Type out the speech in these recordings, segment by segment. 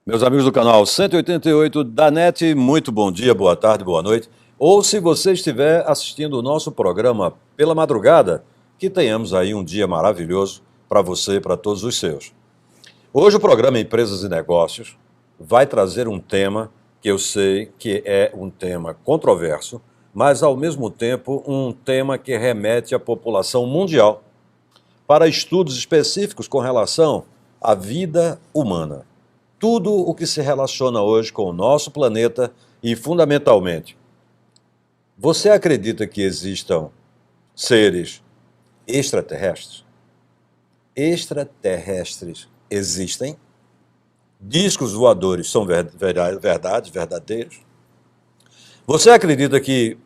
Meus amigos do canal 188 da NET, muito bom dia, boa tarde, boa noite. Ou se você estiver assistindo o nosso programa pela madrugada, que tenhamos aí um dia maravilhoso para você e para todos os seus. Hoje o programa Empresas e Negócios vai trazer um tema que eu sei que é um tema controverso, mas ao mesmo tempo um tema que remete à população mundial para estudos específicos com relação à vida humana. Tudo o que se relaciona hoje com o nosso planeta e, fundamentalmente, você acredita que existam seres extraterrestres? Extraterrestres existem? Discos voadores são verdadeiros? Você acredita que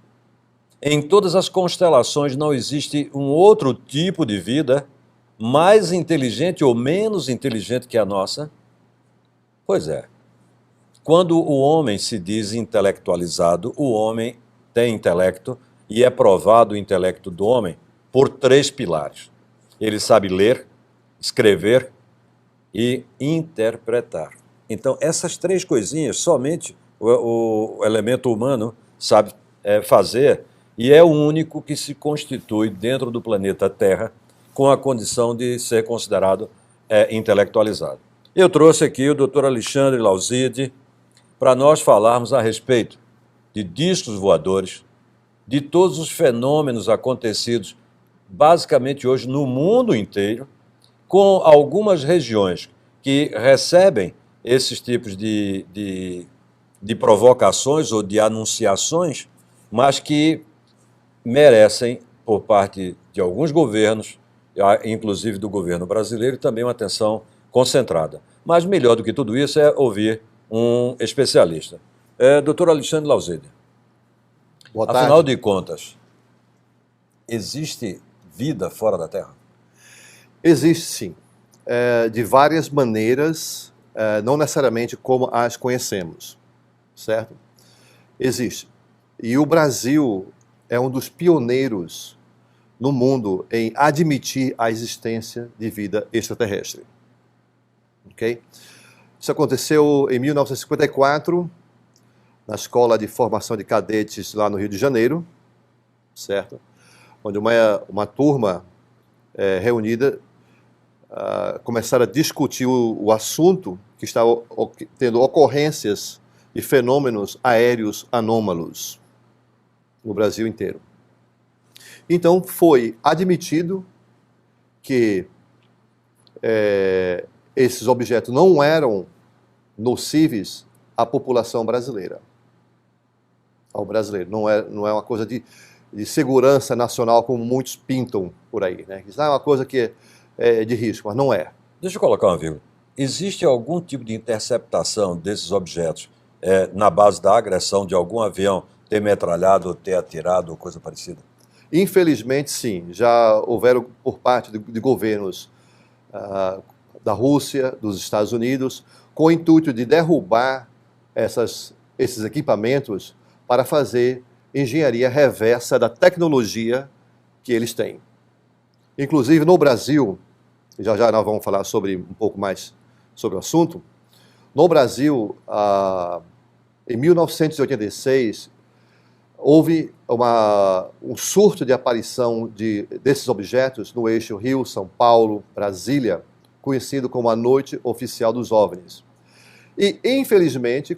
em todas as constelações não existe um outro tipo de vida mais inteligente ou menos inteligente que a nossa? Pois é. Quando o homem se diz intelectualizado, o homem tem intelecto e é provado o intelecto do homem por 3 pilares. Ele sabe ler, escrever e interpretar. Então, essas 3 coisinhas somente o elemento humano sabe fazer e é o único que se constitui dentro do planeta Terra com a condição de ser considerado intelectualizado. Eu trouxe aqui o Dr. Alexandre Lauzide para nós falarmos a respeito de discos voadores, de todos os fenômenos acontecidos basicamente hoje no mundo inteiro, com algumas regiões que recebem esses tipos de provocações ou de anunciações, mas que merecem, por parte de alguns governos, inclusive do governo brasileiro, também uma atenção concentrada. Mas melhor do que tudo isso é ouvir um especialista. Dr. Alexandre Lauzide. Boa tarde. Afinal de contas, existe vida fora da Terra? Existe sim, de várias maneiras, não necessariamente como as conhecemos, certo? Existe. E o Brasil é um dos pioneiros no mundo em admitir a existência de vida extraterrestre. Okay? Isso aconteceu em 1954, na Escola de Formação de Cadetes lá no Rio de Janeiro, certo? Onde uma turma reunida começaram a discutir o assunto que estava tendo ocorrências de fenômenos aéreos anômalos no Brasil inteiro. Então foi admitido que esses objetos não eram nocíveis à população brasileira. Ao brasileiro. Não é uma coisa de segurança nacional como muitos pintam por aí, né? Isso é uma coisa que é de risco, mas não é. Deixa eu colocar uma vírgula. Existe algum tipo de interceptação desses objetos na base da agressão de algum avião ter metralhado, ou ter atirado, ou coisa parecida? Infelizmente, sim. Já houveram por parte de governos da Rússia, dos Estados Unidos, com o intuito de derrubar esses equipamentos para fazer engenharia reversa da tecnologia que eles têm. Inclusive no Brasil, já nós vamos falar um pouco mais sobre o assunto, no Brasil, em 1986, houve um surto de aparição desses objetos no eixo Rio-São Paulo-Brasília, conhecido como a Noite Oficial dos OVNIs. E, infelizmente,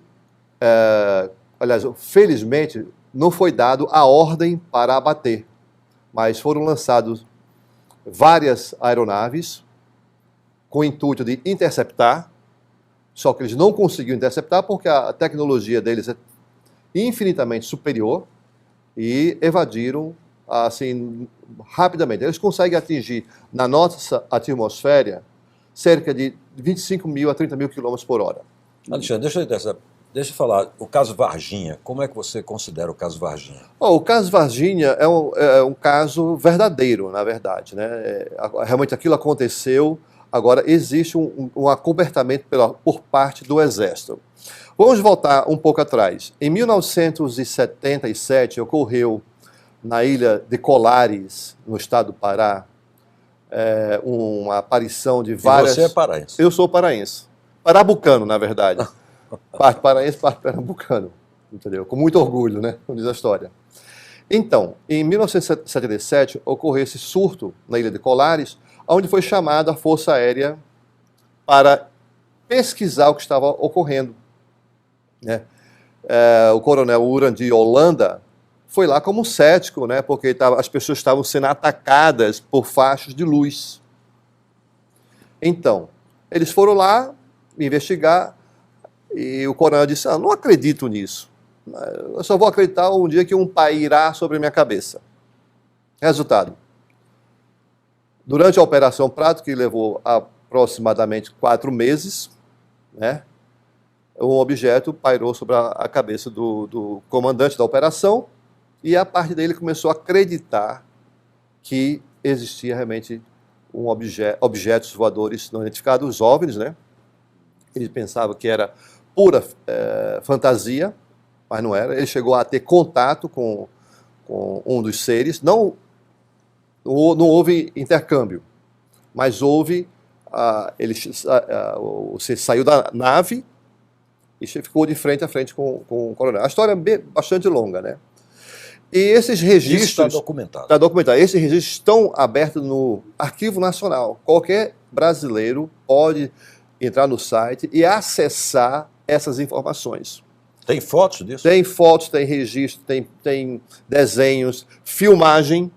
felizmente, não foi dado a ordem para abater, mas foram lançados várias aeronaves com o intuito de interceptar, só que eles não conseguiram interceptar porque a tecnologia deles é infinitamente superior e evadiram assim rapidamente. Eles conseguem atingir na nossa atmosfera cerca de 25 mil a 30 mil quilômetros por hora. Alexandre, deixa eu falar, o caso Varginha, como é que você considera o caso Varginha? O caso Varginha é um caso verdadeiro, na verdade, né? Realmente aquilo aconteceu, agora existe um acobertamento por parte do Exército. Vamos voltar um pouco atrás. Em 1977, ocorreu na ilha de Colares, no estado do Pará, uma aparição de várias... E você é paraense? Eu sou paraense. parabucano, na verdade. Parte paraense, parte pernambucano. Entendeu? Com muito orgulho, né? Como diz a história. Então, em 1977, ocorreu esse surto na ilha de Colares, onde foi chamada a Força Aérea para pesquisar o que estava ocorrendo, né? O coronel Urandi Holanda foi lá como cético, né? Porque as pessoas estavam sendo atacadas por fachos de luz. Então, eles foram lá investigar e o coronel disse: não acredito nisso. Eu só vou acreditar um dia que um pai irá sobre a minha cabeça. Resultado. Durante a Operação Prato, que levou aproximadamente 4 meses, né, um objeto pairou sobre a cabeça do comandante da operação e a partir dele começou a acreditar que existia realmente objetos voadores não identificados, os OVNIs, né? Ele pensava que era pura fantasia, mas não era. Ele chegou a ter contato com um dos seres. Não houve intercâmbio, mas houve. Você saiu da nave e ficou de frente a frente com o coronel. A história é bastante longa, né? E esses registros... Isso está documentado. Está documentado. Esses registros estão abertos no Arquivo Nacional. Qualquer brasileiro pode entrar no site e acessar essas informações. Tem fotos disso? Tem fotos, tem registro, tem desenhos, filmagem.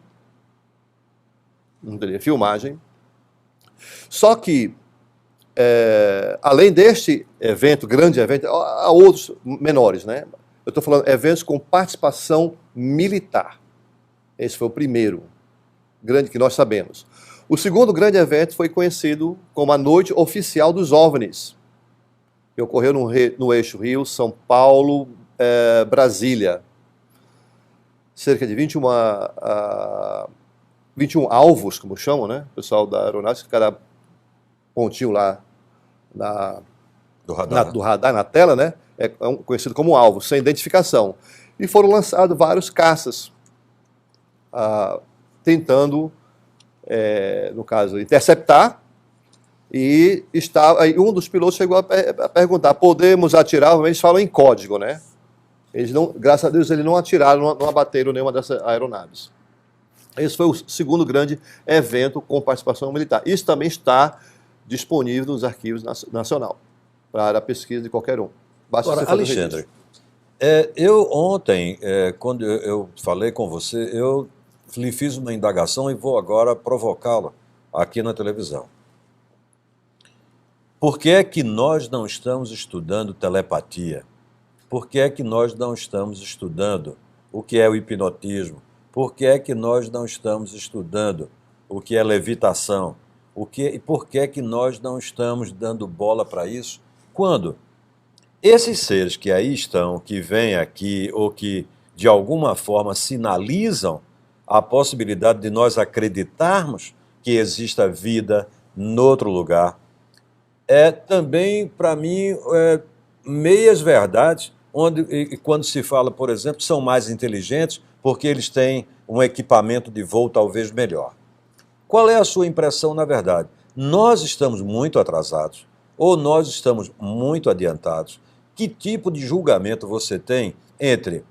Entendeu? Filmagem. Só que, além deste evento, grande evento, há outros menores, né? Eu estou falando eventos com participação militar. Esse foi o primeiro grande que nós sabemos. O segundo grande evento foi conhecido como a Noite Oficial dos OVNIs, que ocorreu no eixo Rio, São Paulo, Brasília. Cerca de 21 alvos, como chamam, né? O pessoal da aeronáutica, cada pontinho lá do radar, na tela, né? É conhecido como alvo, sem identificação. E foram lançados vários caças, tentando, no caso, interceptar. E um dos pilotos chegou a perguntar: podemos atirar? Eles falam em código, né? Eles não, graças a Deus, eles não atiraram, não abateram nenhuma dessas aeronaves. Esse foi o segundo grande evento com participação militar. Isso também está disponível nos arquivos nacional para a pesquisa de qualquer um. Basta Agora, Alexandre, eu ontem, quando eu falei com você, eu lhe fiz uma indagação e vou agora provocá-la aqui na televisão. Por que é que nós não estamos estudando telepatia? Por que é que nós não estamos estudando o que é o hipnotismo? Por que é que nós não estamos estudando o que é levitação? E por que é que nós não estamos dando bola para isso? Quando esses seres que aí estão, que vêm aqui ou que de alguma forma sinalizam a possibilidade de nós acreditarmos que exista vida em outro lugar, também, para mim, meias verdades, quando se fala, por exemplo, são mais inteligentes porque eles têm um equipamento de voo talvez melhor. Qual é a sua impressão, na verdade? Nós estamos muito atrasados ou nós estamos muito adiantados? Que tipo de julgamento você tem entre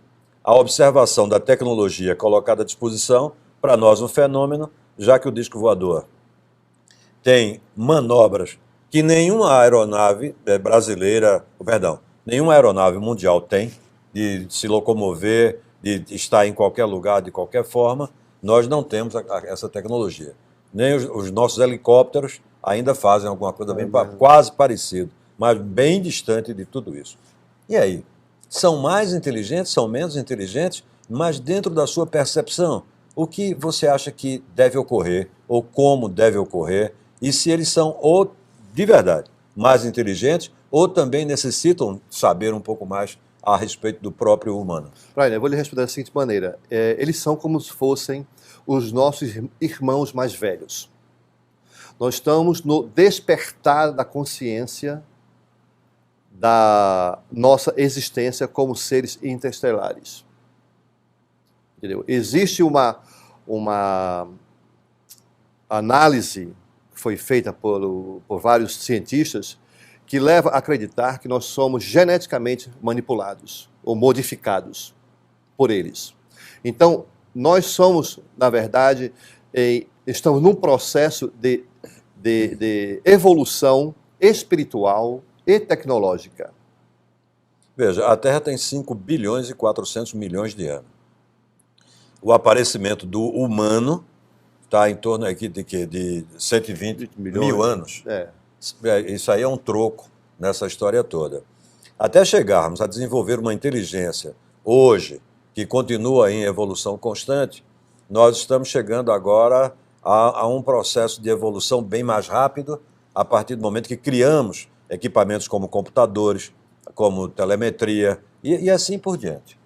a observação da tecnologia colocada à disposição, para nós um fenômeno, já que o disco voador tem manobras que nenhuma aeronave brasileira, nenhuma aeronave mundial tem, de se locomover, de estar em qualquer lugar, de qualquer forma, nós não temos essa tecnologia. Nem os nossos helicópteros ainda fazem alguma coisa quase parecida, mas bem distante de tudo isso. E aí? São mais inteligentes, são menos inteligentes, mas dentro da sua percepção, o que você acha que deve ocorrer, ou como deve ocorrer, e se eles são, ou de verdade, mais inteligentes, ou também necessitam saber um pouco mais a respeito do próprio humano? Brian, eu vou lhe responder da seguinte maneira. Eles são como se fossem os nossos irmãos mais velhos. Nós estamos no despertar da consciência da nossa existência como seres interestelares. Entendeu? Existe uma análise que foi feita por vários cientistas que leva a acreditar que nós somos geneticamente manipulados ou modificados por eles. Então, nós somos, na verdade, estamos num processo de evolução espiritual e tecnológica. Veja, a Terra tem 5 bilhões e 400 milhões de anos. O aparecimento do humano está em torno aqui de 120 mil anos. Isso aí é um troco nessa história toda. Até chegarmos a desenvolver uma inteligência hoje, que continua em evolução constante, nós estamos chegando agora a um processo de evolução bem mais rápido, a partir do momento que criamos equipamentos como computadores, como telemetria e assim por diante.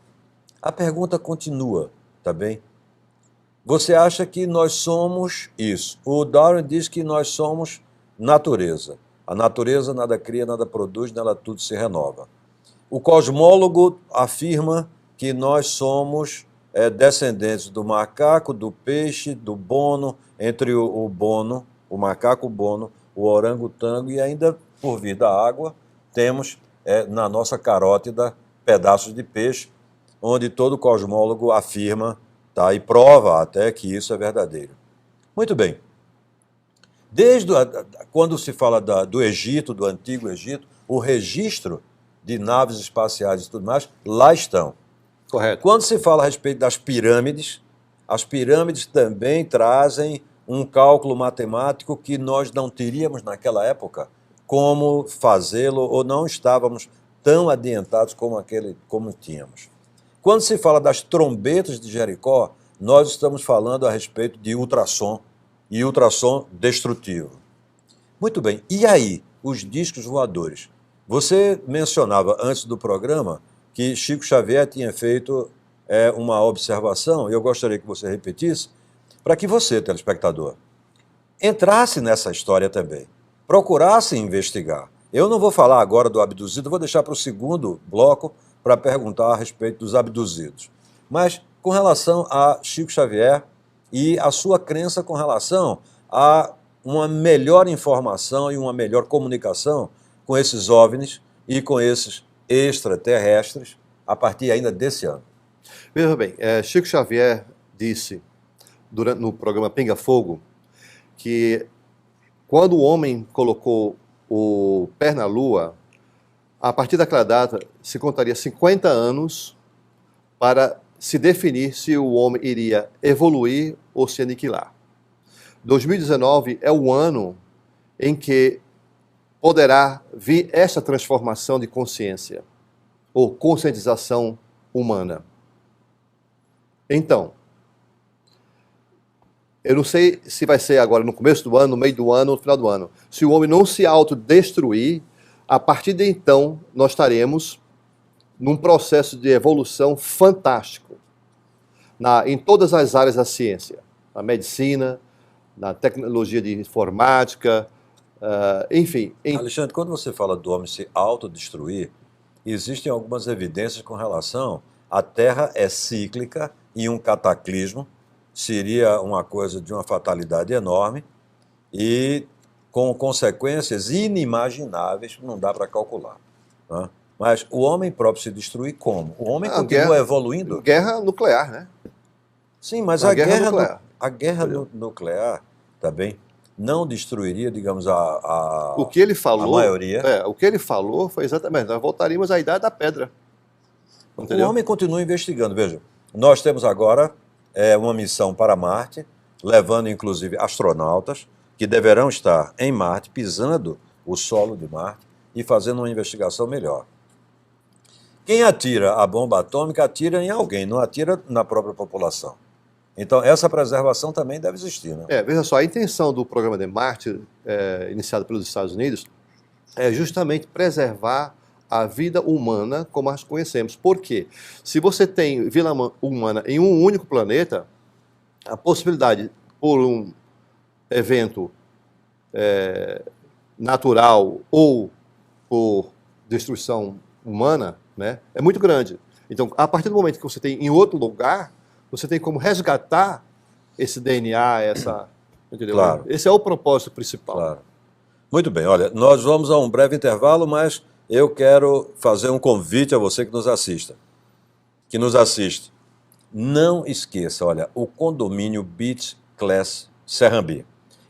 A pergunta continua, tá bem? Você acha que nós somos isso? O Darwin diz que nós somos natureza. A natureza nada cria, nada produz, nela tudo se renova. O cosmólogo afirma que nós somos descendentes do macaco, do peixe, do bono, entre o bono, o macaco bono, o orangotango e ainda, por vir da água, temos na nossa carótida pedaços de peixe, onde todo cosmólogo afirma, tá, e prova até que isso é verdadeiro. Muito bem. Desde quando se fala do Egito, do Antigo Egito, o registro de naves espaciais e tudo mais, lá estão. Correto. Quando se fala a respeito das pirâmides, as pirâmides também trazem um cálculo matemático que nós não teríamos naquela época como fazê-lo, ou não estávamos tão adiantados como tínhamos. Quando se fala das trombetas de Jericó, nós estamos falando a respeito de ultrassom, e ultrassom destrutivo. Muito bem, e aí, os discos voadores? Você mencionava antes do programa que Chico Xavier tinha feito uma observação, e eu gostaria que você repetisse, para que você, telespectador, entrasse nessa história também, procurasse investigar. Eu não vou falar agora do abduzido, vou deixar para o segundo bloco para perguntar a respeito dos abduzidos. Mas com relação a Chico Xavier e a sua crença com relação a uma melhor informação e uma melhor comunicação com esses OVNIs e com esses extraterrestres a partir ainda desse ano. Veja bem, Chico Xavier disse no programa Pinga Fogo que quando o homem colocou o pé na Lua, a partir daquela data se contaria 50 anos para se definir se o homem iria evoluir ou se aniquilar. 2019 é o ano em que poderá vir essa transformação de consciência ou conscientização humana. Então, eu não sei se vai ser agora no começo do ano, no meio do ano ou no final do ano. Se o homem não se autodestruir, a partir de então nós estaremos num processo de evolução fantástico em todas as áreas da ciência, na medicina, na tecnologia de informática, enfim. Alexandre, quando você fala do homem se autodestruir, existem algumas evidências com relação à Terra é cíclica e um cataclismo seria uma coisa de uma fatalidade enorme e com consequências inimagináveis, não dá para calcular. Né? Mas o homem próprio se destruir como? O homem continua evoluindo? Guerra nuclear, né? Sim, mas a guerra nuclear, tá bem, não destruiria, digamos, o que ele falou, a maioria. O que ele falou foi exatamente, nós voltaríamos à Idade da Pedra. Entendeu? O homem continua investigando. Veja, nós temos agora uma missão para Marte, levando inclusive astronautas que deverão estar em Marte, pisando o solo de Marte e fazendo uma investigação melhor. Quem atira a bomba atômica atira em alguém, não atira na própria população. Então, essa preservação também deve existir. Né? Veja só, a intenção do programa de Marte, iniciado pelos Estados Unidos, é justamente preservar a vida humana como nós conhecemos. Por quê? Se você tem vida humana em um único planeta, a possibilidade por um evento natural ou por destruição humana, né, é muito grande. Então, a partir do momento que você tem em outro lugar, você tem como resgatar esse DNA, entendeu? Claro. Esse é o propósito principal. Claro. Muito bem, olha, nós vamos a um breve intervalo, mas eu quero fazer um convite a você que nos assista. Que nos assiste. Não esqueça, olha, o condomínio Beach Class Serrambi.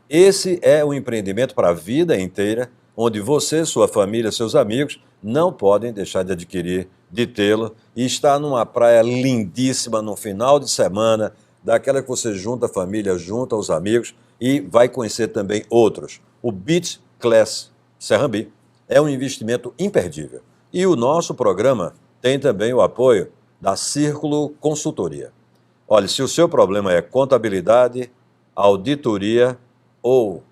Esse é um empreendimento para a vida inteira, onde você, sua família, seus amigos não podem deixar de adquirir, de tê-lo, e está numa praia lindíssima no final de semana, daquela que você junta a família, junta os amigos e vai conhecer também outros. O Beach Class Serrambi é um investimento imperdível. E o nosso programa tem também o apoio da Círculo Consultoria. Olha, se o seu problema é contabilidade, auditoria ou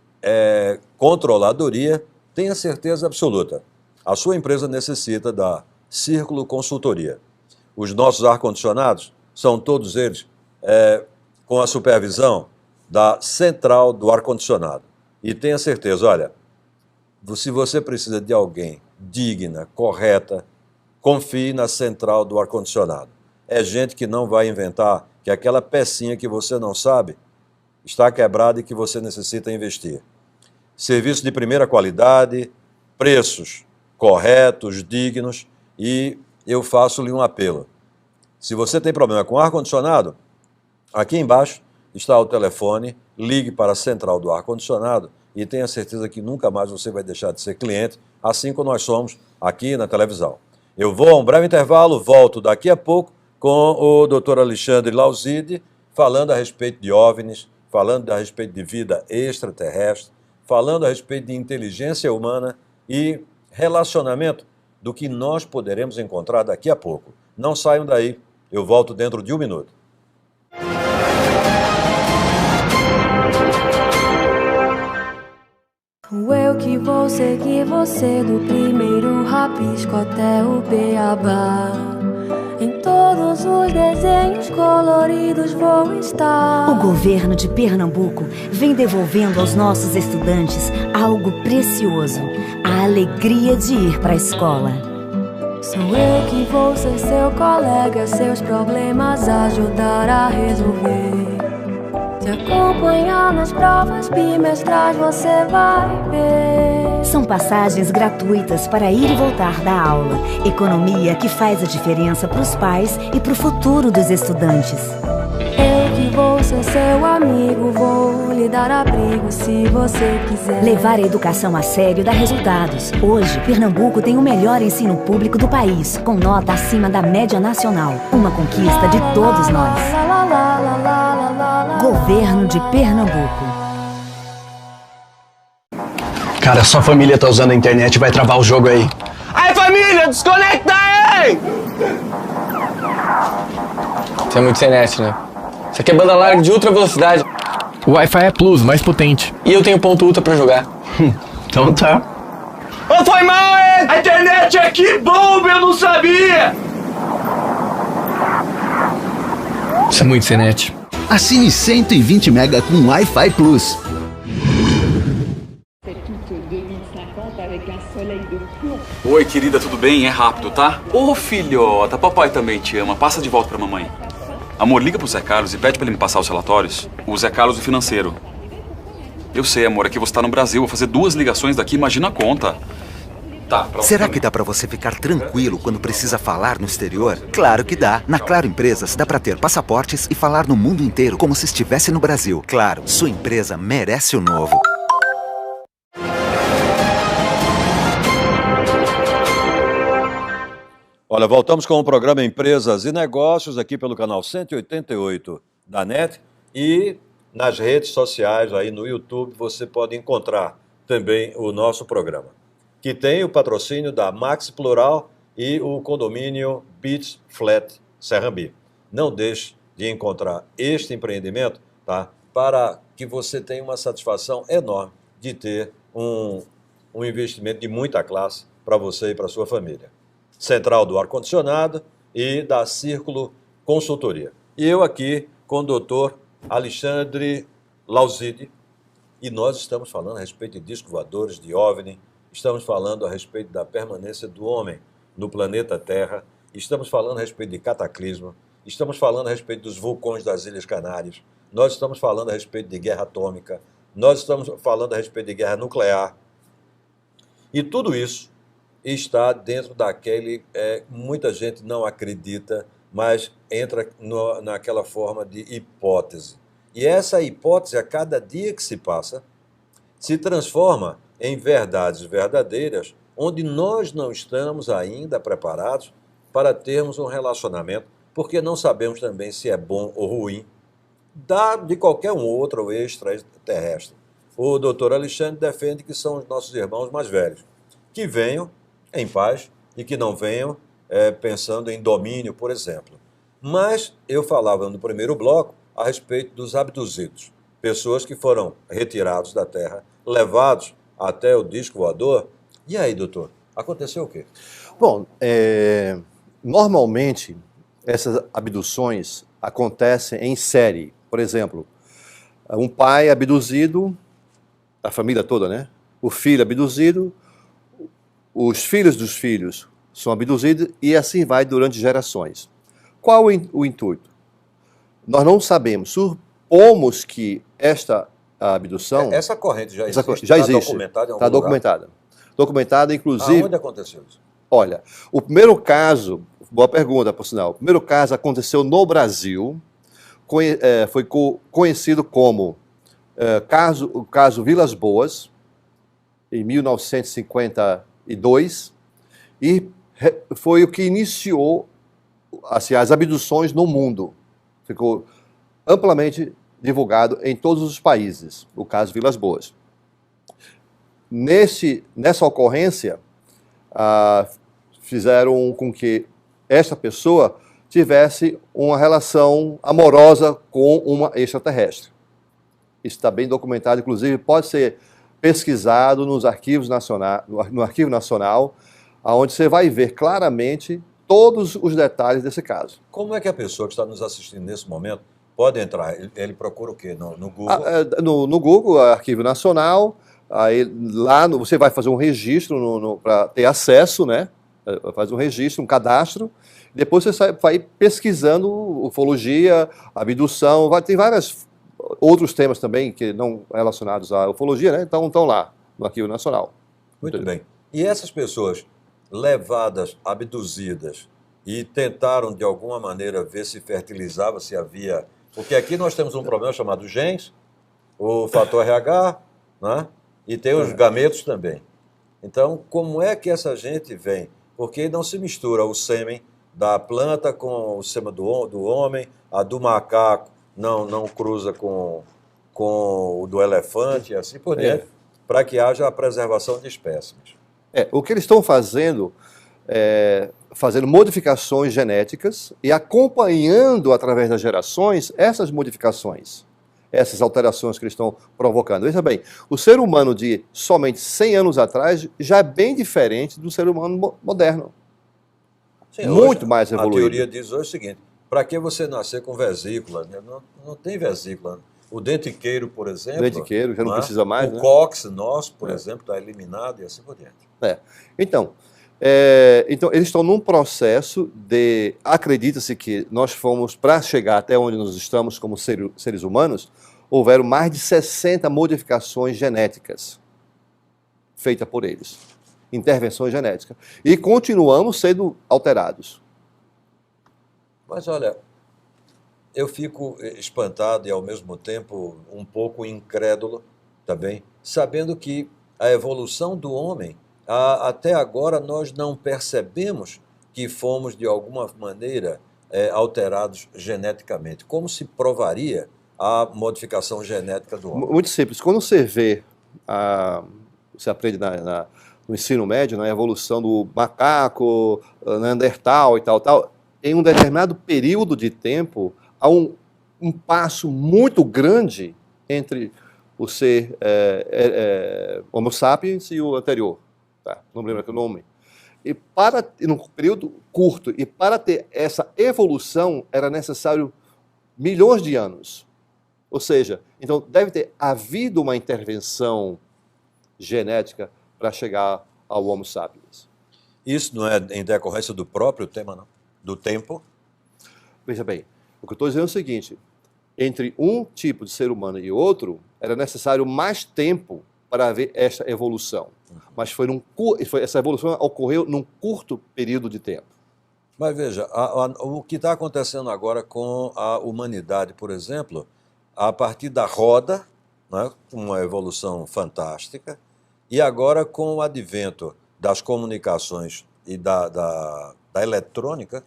controladoria, tenha certeza absoluta. A sua empresa necessita da Círculo Consultoria. Os nossos ar-condicionados são todos eles com a supervisão da Central do Ar-Condicionado. E tenha certeza, olha, se você precisa de alguém digna, correta, confie na Central do Ar-Condicionado. É gente que não vai inventar que aquela pecinha que você não sabe está quebrada e que você necessita investir. Serviço de primeira qualidade, preços corretos, dignos, e eu faço-lhe um apelo. Se você tem problema com ar-condicionado, aqui embaixo está o telefone, ligue para a Central do Ar-Condicionado e tenha certeza que nunca mais você vai deixar de ser cliente, assim como nós somos aqui na televisão. Eu vou a um breve intervalo, volto daqui a pouco com o Dr. Alexandre Lauzide, falando a respeito de OVNIs, falando a respeito de vida extraterrestre, falando a respeito de inteligência humana e relacionamento do que nós poderemos encontrar daqui a pouco. Não saiam daí, eu volto dentro de um minuto. Eu que vou seguir você do primeiro rabisco até o beabá. Em todos os desenhos coloridos vou estar. O governo de Pernambuco vem devolvendo aos nossos estudantes algo precioso: a alegria de ir para a escola. Sou eu que vou ser seu colega, seus problemas ajudar a resolver. Te acompanhar nas provas bimestrais você vai ver. São passagens gratuitas para ir e voltar da aula. Economia que faz a diferença para os pais e para o futuro dos estudantes. Eu que vou ser seu amigo, vou lhe dar abrigo se você quiser. Levar a educação a sério dá resultados. Hoje, Pernambuco tem o melhor ensino público do país, com nota acima da média nacional. Uma conquista de todos nós. Governo de Pernambuco. Cara, sua família tá usando a internet e vai travar o jogo aí. Aí, família, desconecta aí! Você é muito sem net, né? Isso aqui é banda larga de ultra velocidade. O Wi-Fi é Plus, mais potente. E eu tenho ponto ultra pra jogar. Então tá. Ô, foi mal, hein? A internet aqui bomba, eu não sabia! Isso é muito sem net. Assine 120 mega com Wi-Fi Plus. Oi, querida, tudo bem? É rápido, tá? Ô, filhota, papai também te ama. Passa de volta pra mamãe. Amor, liga pro Zé Carlos e pede pra ele me passar os relatórios. O Zé Carlos do financeiro. Eu sei, amor, é que você tá no Brasil. Vou fazer 2 ligações daqui, imagina a conta. Tá, Será que dá pra você ficar tranquilo quando precisa falar no exterior? Claro que dá. Na Claro Empresas dá pra ter passaportes e falar no mundo inteiro como se estivesse no Brasil. Claro, sua empresa merece o novo. Olha, voltamos com o programa Empresas e Negócios aqui pelo canal 188 da NET e nas redes sociais, aí no YouTube, você pode encontrar também o nosso programa, que tem o patrocínio da Max Plural e o condomínio Beach Flat Serrambi. Não deixe de encontrar este empreendimento, tá? Para que você tenha uma satisfação enorme de ter um investimento de muita classe para você e para sua família. Central do Ar-Condicionado e da Círculo Consultoria. E eu aqui com o doutor Alexandre Lauzide, e nós estamos falando a respeito de discos voadores, de OVNI, estamos falando a respeito da permanência do homem no planeta Terra, estamos falando a respeito de cataclismo, estamos falando a respeito dos vulcões das Ilhas Canárias, nós estamos falando a respeito de guerra atômica, nós estamos falando a respeito de guerra nuclear, E tudo isso está dentro daquele, muita gente não acredita, mas entra naquela forma de hipótese. E essa hipótese, a cada dia que se passa, se transforma em verdades verdadeiras, onde nós não estamos ainda preparados para termos um relacionamento, porque não sabemos também se é bom ou ruim, de qualquer um outro extraterrestre. O doutor Alexandre defende que são os nossos irmãos mais velhos, que venham em paz e que não venham pensando em domínio, por exemplo. Mas eu falava no primeiro bloco a respeito dos abduzidos, pessoas que foram retirados da Terra, levados até o disco voador. E aí, doutor, aconteceu o quê? Bom, normalmente essas abduções acontecem em série. Por exemplo, um pai abduzido, a família toda, né? O filho abduzido, os filhos dos filhos são abduzidos e assim vai durante gerações. Qual o intuito? Nós não sabemos. Supomos que esta abdução... Essa corrente já existe? Já existe. Está documentada em algum lugar? Documentada. Documentada, inclusive... Aonde aconteceu isso? Olha, o primeiro caso, boa pergunta, por sinal, o primeiro caso aconteceu no Brasil, foi conhecido como o caso Vilas Boas, em 1952, e foi o que iniciou assim, as abduções no mundo. Ficou amplamente divulgado em todos os países, o caso Vilas Boas. Nessa ocorrência, fizeram com que esta pessoa tivesse uma relação amorosa com uma extraterrestre. Isso está bem documentado, inclusive pode ser pesquisado nos arquivos no Arquivo Nacional, onde você vai ver claramente todos os detalhes desse caso. Como é que a pessoa que está nos assistindo nesse momento pode entrar? Ele procura o quê? No Google? No Google, Arquivo Nacional, aí lá você vai fazer um registro para ter acesso, né? Faz um registro, um cadastro, depois você vai pesquisando ufologia, abdução, tem vários outros temas também que não relacionados à ufologia, né? Então estão lá no Arquivo Nacional. Muito bem. E essas pessoas levadas, abduzidas, e tentaram de alguma maneira ver se fertilizava, se havia... Porque aqui nós temos um problema chamado genes, o fator RH, né? E tem os gametos também. Então, como é que essa gente vem? Porque não se mistura o sêmen da planta com o sêmen do homem, a do macaco não cruza com o do elefante e assim por diante, para que haja a preservação de espécimes. O que eles estão fazendo fazendo modificações genéticas e acompanhando através das gerações essas modificações, essas alterações que eles estão provocando. Veja bem, o ser humano de somente 100 anos atrás já é bem diferente do ser humano moderno. Sim, muito hoje, mais evoluído. A teoria diz hoje o seguinte: para que você nascer com vesícula? Né? Não tem vesícula. O dentiqueiro, por exemplo... O dentiqueiro já não precisa mais, né? O cóccix nosso, por exemplo, está eliminado e assim por diante. Então, eles estão num processo de... Acredita-se que nós fomos, para chegar até onde nós estamos como seres humanos, houveram mais de 60 modificações genéticas feitas por eles. Intervenções genéticas. E continuamos sendo alterados. Mas olha, eu fico espantado e ao mesmo tempo um pouco incrédulo também, sabendo que a evolução do homem, até agora nós não percebemos que fomos de alguma maneira alterados geneticamente. Como se provaria a modificação genética do homem? Muito simples. Quando você vê, você aprende no ensino médio, na evolução do macaco, Neandertal e tal, em um determinado período de tempo, há um passo muito grande entre o ser Homo sapiens e o anterior. Tá? Não lembro o nome. E num período curto, e para ter essa evolução, era necessário milhões de anos. Ou seja, então deve ter havido uma intervenção genética para chegar ao Homo sapiens. Isso não é em decorrência do próprio tema, não? Do tempo? Veja bem, o que eu estou dizendo é o seguinte: entre um tipo de ser humano e outro, era necessário mais tempo para ver essa evolução. Mas essa evolução ocorreu num curto período de tempo. Mas veja, o que está acontecendo agora com a humanidade, por exemplo, a partir da roda, né, uma evolução fantástica, e agora com o advento das comunicações e da eletrônica,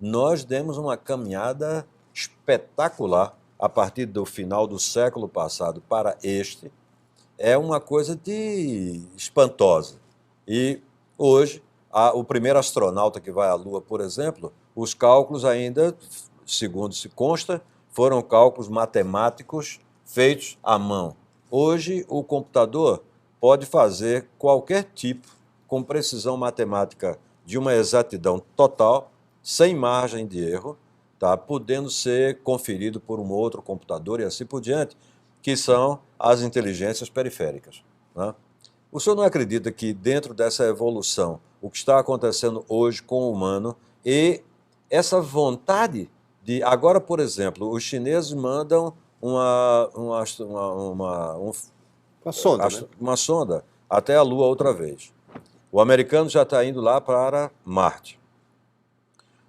nós demos uma caminhada espetacular a partir do final do século passado para este. É uma coisa de espantosa. E hoje, o primeiro astronauta que vai à Lua, por exemplo, os cálculos ainda, segundo se consta, foram cálculos matemáticos feitos à mão. Hoje, o computador pode fazer qualquer tipo, com precisão matemática de uma exatidão total, sem margem de erro, tá? Podendo ser conferido por um outro computador e assim por diante, que são as inteligências periféricas, né? O senhor não acredita que dentro dessa evolução, o que está acontecendo hoje com o humano e essa vontade de... Agora, por exemplo, os chineses mandam uma sonda, né? Uma sonda até a Lua outra vez. O americano já está indo lá para Marte.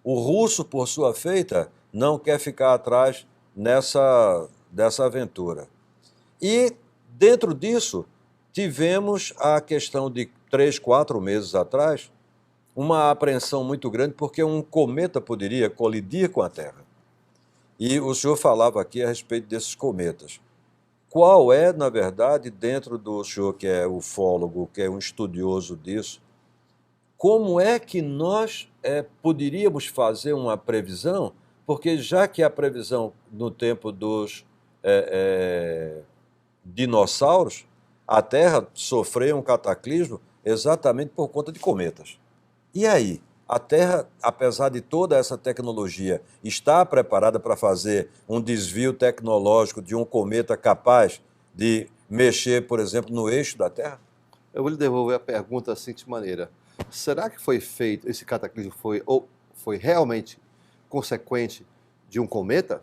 O russo, por sua feita, não quer ficar atrás dessa aventura. E, dentro disso, tivemos a questão de 3, 4 meses atrás, uma apreensão muito grande, porque um cometa poderia colidir com a Terra. E o senhor falava aqui a respeito desses cometas. Qual é, na verdade, dentro do senhor que é ufólogo, que é um estudioso disso, como é que nós poderíamos fazer uma previsão? Porque já que a previsão no tempo dos dinossauros, a Terra sofreu um cataclismo exatamente por conta de cometas. E aí? A Terra, apesar de toda essa tecnologia, está preparada para fazer um desvio tecnológico de um cometa capaz de mexer, por exemplo, no eixo da Terra? Eu vou lhe devolver a pergunta da seguinte maneira. Será que foi feito, esse cataclismo foi realmente consequente de um cometa?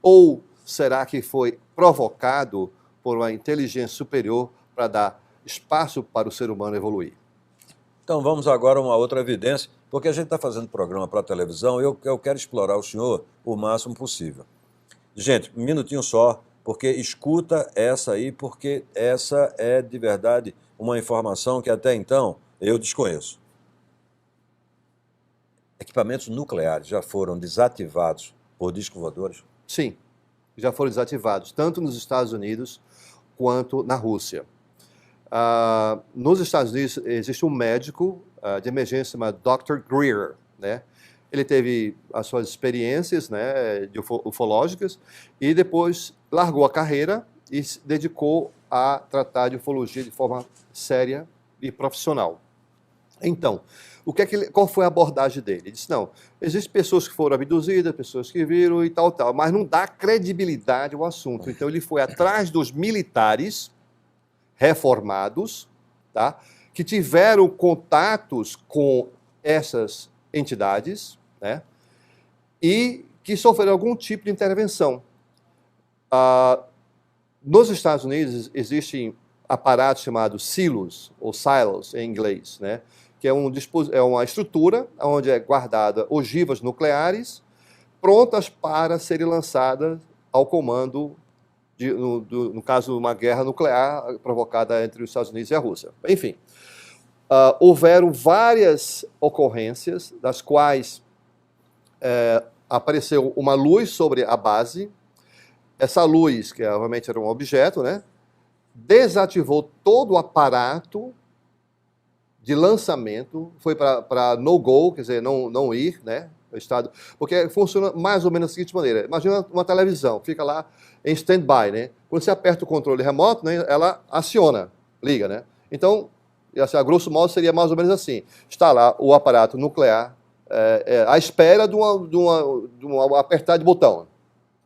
Ou será que foi provocado por uma inteligência superior para dar espaço para o ser humano evoluir? Então vamos agora a uma outra evidência, porque a gente está fazendo programa para a televisão e eu quero explorar o senhor o máximo possível. Gente, um minutinho só, porque escuta essa aí, porque essa é de verdade uma informação que até então eu desconheço. Equipamentos nucleares já foram desativados por discos voadores? Sim, já foram desativados, tanto nos Estados Unidos quanto na Rússia. Nos Estados Unidos existe um médico de emergência chamado Dr. Greer, né? Ele teve as suas experiências, né, ufológicas e depois largou a carreira e se dedicou a tratar de ufologia de forma séria e profissional. Então, qual foi a abordagem dele? Ele disse, não, existem pessoas que foram abduzidas, pessoas que viram e tal, mas não dá credibilidade ao assunto. Então ele foi atrás dos militares reformados, tá, que tiveram contatos com essas entidades, né, e que sofreram algum tipo de intervenção. Nos Estados Unidos existem aparatos chamados silos, ou silos em inglês, né, que é uma estrutura onde é guardada ogivas nucleares prontas para serem lançadas ao comando no caso de uma guerra nuclear provocada entre os Estados Unidos e a Rússia. Enfim, houveram várias ocorrências, das quais apareceu uma luz sobre a base. Essa luz, que obviamente era um objeto, né, desativou todo o aparato de lançamento, foi para no-go, quer dizer, não ir, né, o estado, porque funciona mais ou menos da seguinte maneira. Imagina uma televisão, fica lá em stand-by, né? Quando você aperta o controle remoto, né, ela aciona, liga, né? Então, assim, a grosso modo seria mais ou menos assim. Está lá o aparato nuclear à espera de uma apertar de botão,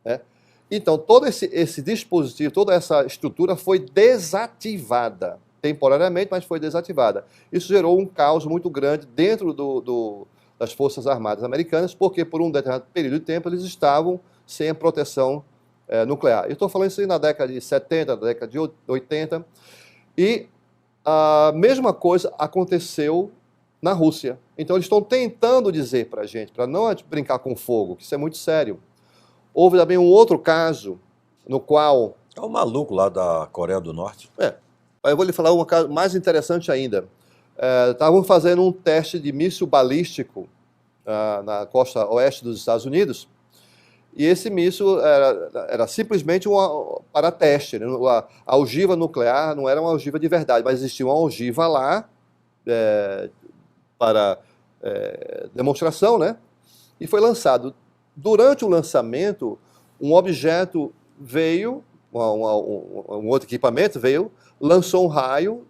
né? Então, todo esse dispositivo, toda essa estrutura foi desativada, temporariamente, mas foi desativada. Isso gerou um caos muito grande dentro das Forças Armadas Americanas, porque por um determinado período de tempo eles estavam sem a proteção nuclear. Eu estou falando isso aí na década de 70, na década de 80, E a mesma coisa aconteceu na Rússia. Então eles estão tentando dizer para a gente, para não brincar com fogo, que isso é muito sério. Houve também um outro caso no qual... É o maluco lá da Coreia do Norte. Eu vou lhe falar um caso mais interessante ainda. Estavam fazendo um teste de míssil balístico na costa oeste dos Estados Unidos, e esse míssil era simplesmente para teste. Né? A ogiva nuclear não era uma ogiva de verdade, mas existia uma ogiva lá para demonstração, né? E foi lançado. Durante o lançamento, um objeto veio, um outro equipamento veio, lançou um raio,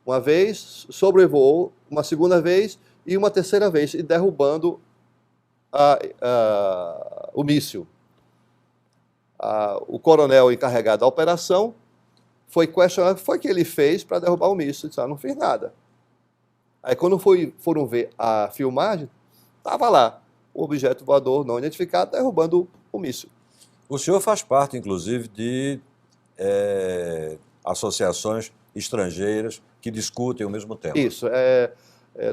uma vez, sobrevoou uma segunda vez e uma terceira vez, e derrubando o míssil. O coronel encarregado da operação foi questionado o que foi que ele fez para derrubar o míssil. Ele disse, não fiz nada. Aí quando foram ver a filmagem, estava lá o objeto voador não identificado derrubando o míssil. O senhor faz parte, inclusive, de associações estrangeiras que discutem o mesmo tema. Isso.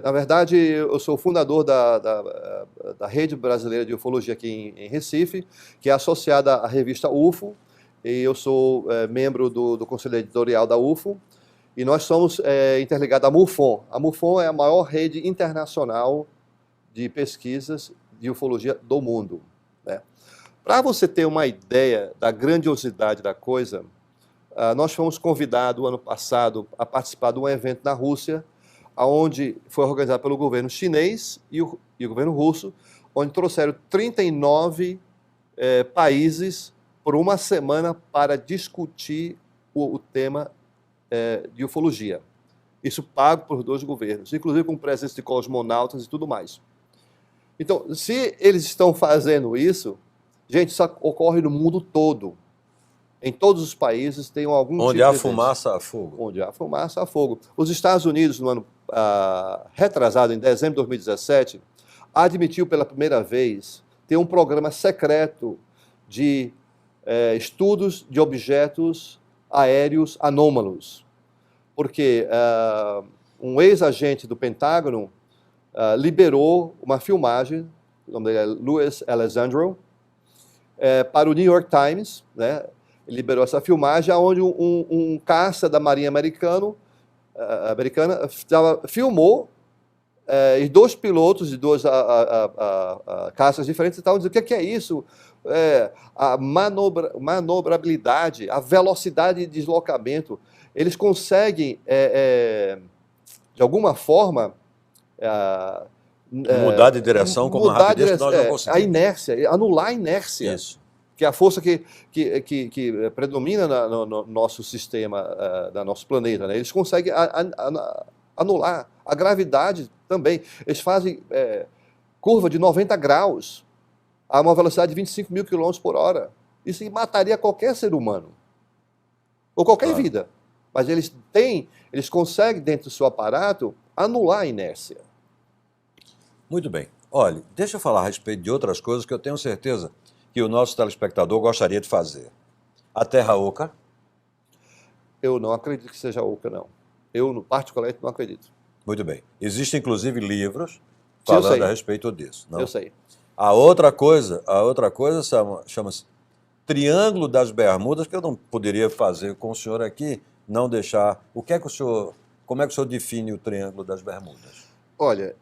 Na verdade, eu sou fundador da Rede Brasileira de Ufologia aqui em Recife, que é associada à revista UFO, e eu sou membro do conselho editorial da UFO, e nós somos interligados à MUFON. A MUFON é a maior rede internacional de pesquisas de ufologia do mundo. Né? Para você ter uma ideia da grandiosidade da coisa, nós fomos convidados ano passado a participar de um evento na Rússia, onde foi organizado pelo governo chinês e o governo russo, onde trouxeram 39 países por uma semana para discutir o tema de ufologia. Isso pago por dois governos, inclusive com presença de cosmonautas e tudo mais. Então, se eles estão fazendo isso, gente, isso ocorre no mundo todo. Em todos os países tem algum tipo de... Onde há fumaça, há fogo. Onde há fumaça, há fogo. Os Estados Unidos, no ano retrasado, em dezembro de 2017, admitiu pela primeira vez ter um programa secreto de estudos de objetos aéreos anômalos. Porque um ex-agente do Pentágono liberou uma filmagem, o nome dele é Louis Alessandro, para o New York Times, né? Ele liberou essa filmagem onde um caça da Marinha americana filmou e dois pilotos de duas caças diferentes estavam dizendo o que é isso? A manobrabilidade, a velocidade de deslocamento. Eles conseguem, de alguma forma, mudar de direção com uma rapidez que nós não conseguimos. A inércia, anular a inércia. Isso. Que é a força que predomina no nosso sistema, no nosso planeta. Né? Eles conseguem anular a gravidade também. Eles fazem curva de 90 graus a uma velocidade de 25 mil quilômetros por hora. Isso mataria qualquer ser humano. Ou qualquer vida. Mas eles conseguem, dentro do seu aparato, anular a inércia. Muito bem. Olha, deixa eu falar a respeito de outras coisas que eu tenho certeza que o nosso telespectador gostaria de fazer. A Terra Oca? Eu não acredito que seja oca, não. Eu, particularmente, não acredito. Muito bem. Existem, inclusive, livros falando a respeito disso. Não? Eu sei. A outra coisa chama-se Triângulo das Bermudas, que eu não poderia fazer com o senhor aqui, não deixar... Como é que o senhor define o Triângulo das Bermudas? Olha,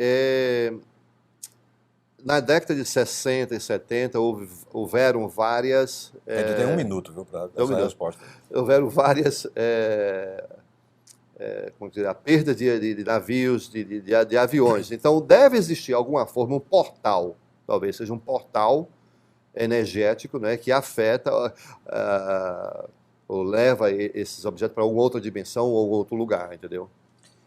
na década de 60 e 70 houveram várias... Ainda tem um minuto, viu, para essa resposta. Houveram várias... como dizer, a perda de navios, de aviões. Então, deve existir alguma forma, um portal, talvez seja um portal energético, né, que afeta ou leva esses objetos para alguma outra dimensão ou outro lugar, entendeu?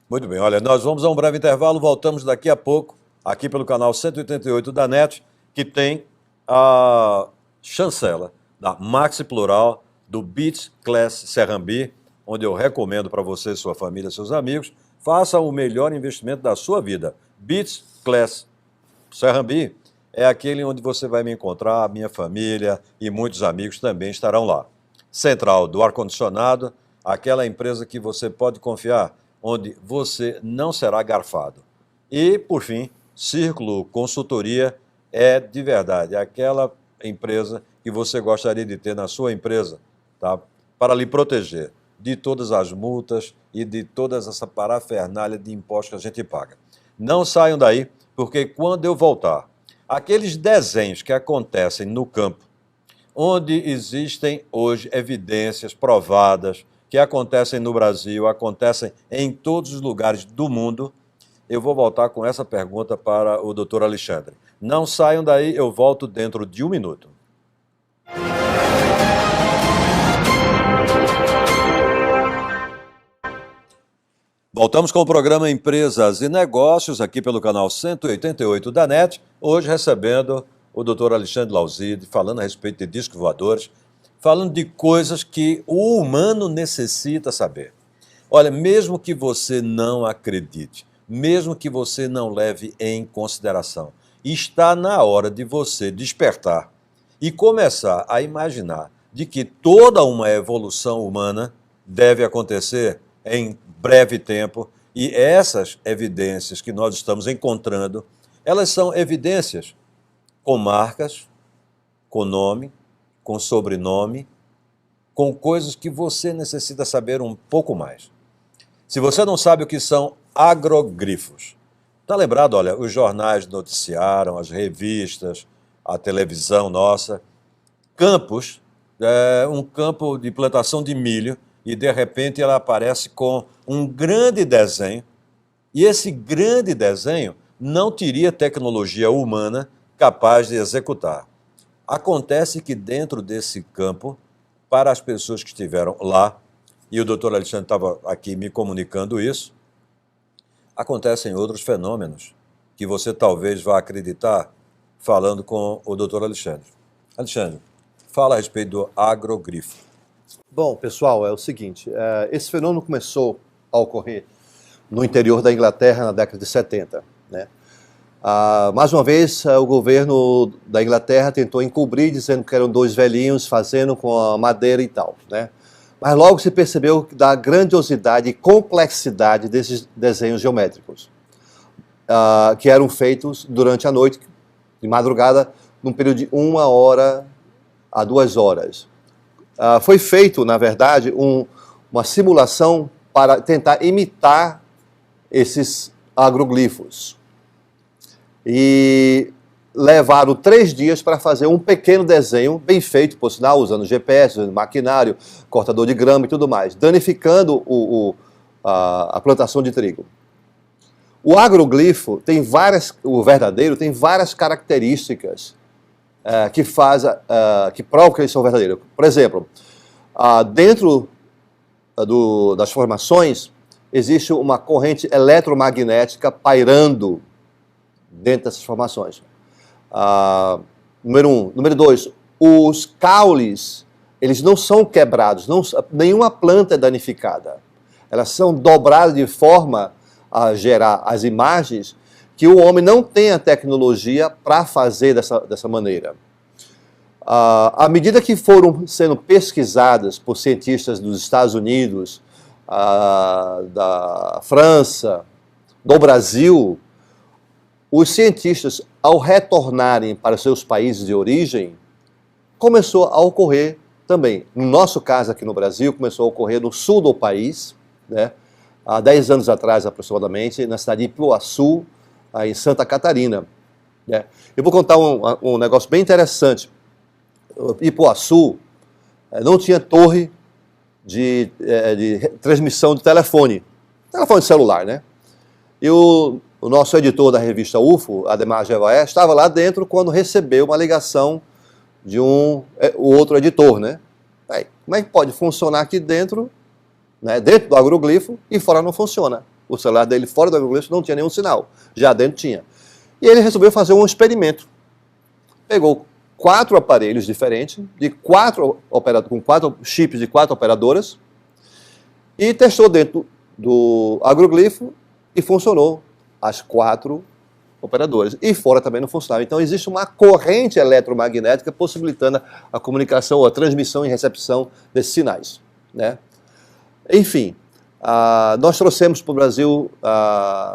Muito bem, olha, nós vamos a um breve intervalo, voltamos daqui a pouco, aqui pelo canal 188 da NET, que tem a chancela da Maxi Plural do Beach Class Serrambi, onde eu recomendo para você, sua família, seus amigos, façam o melhor investimento da sua vida. Beach Class Serrambi é aquele onde você vai me encontrar, a minha família e muitos amigos também estarão lá. Central do ar-condicionado, aquela empresa que você pode confiar, onde você não será garfado. E, por fim, Círculo Consultoria é de verdade, é aquela empresa que você gostaria de ter na sua empresa, tá? Para lhe proteger de todas as multas e de toda essa parafernália de impostos que a gente paga. Não saiam daí, porque quando eu voltar, aqueles desenhos que acontecem no campo, onde existem hoje evidências provadas, que acontecem no Brasil, acontecem em todos os lugares do mundo, eu vou voltar com essa pergunta para o doutor Alexandre. Não saiam daí, eu volto dentro de 1 minuto. Voltamos com o programa Empresas e Negócios, aqui pelo canal 188 da NET, hoje recebendo o doutor Alexandre Lauzide, falando a respeito de discos voadores, falando de coisas que o humano necessita saber. Olha, mesmo que você não acredite, mesmo que você não leve em consideração, está na hora de você despertar e começar a imaginar de que toda uma evolução humana deve acontecer em breve tempo, e essas evidências que nós estamos encontrando, elas são evidências com marcas, com nome, com sobrenome, com coisas que você necessita saber um pouco mais. Se você não sabe o que são agrogrifos, está lembrado, olha, os jornais noticiaram, as revistas, a televisão nossa, campos, um campo de plantação de milho, e de repente ela aparece com um grande desenho, e esse grande desenho não teria tecnologia humana capaz de executar. Acontece que dentro desse campo, para as pessoas que estiveram lá, e o doutor Alexandre estava aqui me comunicando isso, acontecem outros fenômenos que você talvez vá acreditar falando com o doutor Alexandre. Alexandre, fala a respeito do agrogrifo. Bom, pessoal, é o seguinte, esse fenômeno começou a ocorrer no interior da Inglaterra na década de 70, né? Mais uma vez, o governo da Inglaterra tentou encobrir, dizendo que eram 2 velhinhos fazendo com a madeira e tal, né? Mas logo se percebeu da grandiosidade e complexidade desses desenhos geométricos, que eram feitos durante a noite, de madrugada, num período de 1 hora a 2 horas. Foi feito, na verdade, uma simulação para tentar imitar esses agroglifos. E levaram 3 dias para fazer um pequeno desenho, bem feito, por sinal, usando GPS, usando maquinário, cortador de grama e tudo mais, danificando a plantação de trigo. O agroglifo tem o verdadeiro tem várias características que provam que eles são verdadeiros. Por exemplo, dentro das formações, existe uma corrente eletromagnética pairando dentro dessas formações. Número 1. Número 2, os caules, eles não são quebrados, nenhuma planta é danificada. Elas são dobradas de forma a gerar as imagens que o homem não tem a tecnologia para fazer dessa maneira. À medida que foram sendo pesquisadas por cientistas dos Estados Unidos, da França, do Brasil, os cientistas, ao retornarem para seus países de origem, começou a ocorrer também. No nosso caso aqui no Brasil, começou a ocorrer no sul do país, né? Há 10 anos atrás aproximadamente, na cidade de Ipuaçu, em Santa Catarina, né? Eu vou contar um negócio bem interessante. Ipuaçu não tinha torre de transmissão de telefone celular, né? E o nosso editor da revista UFO, Ademar Jevaé, estava lá dentro quando recebeu uma ligação de o outro editor, né? Aí, como é que pode funcionar aqui dentro, né, dentro do agroglifo, e fora não funciona? O celular dele fora do agroglifo não tinha nenhum sinal, já dentro tinha. E ele resolveu fazer um experimento. Pegou 4 aparelhos diferentes, com 4 chips de 4 operadoras, e testou dentro do agroglifo e funcionou as 4 operadoras. E fora também não funcionava. Então existe uma corrente eletromagnética possibilitando a comunicação, a transmissão e recepção desses sinais, né? Enfim, nós trouxemos para o Brasil,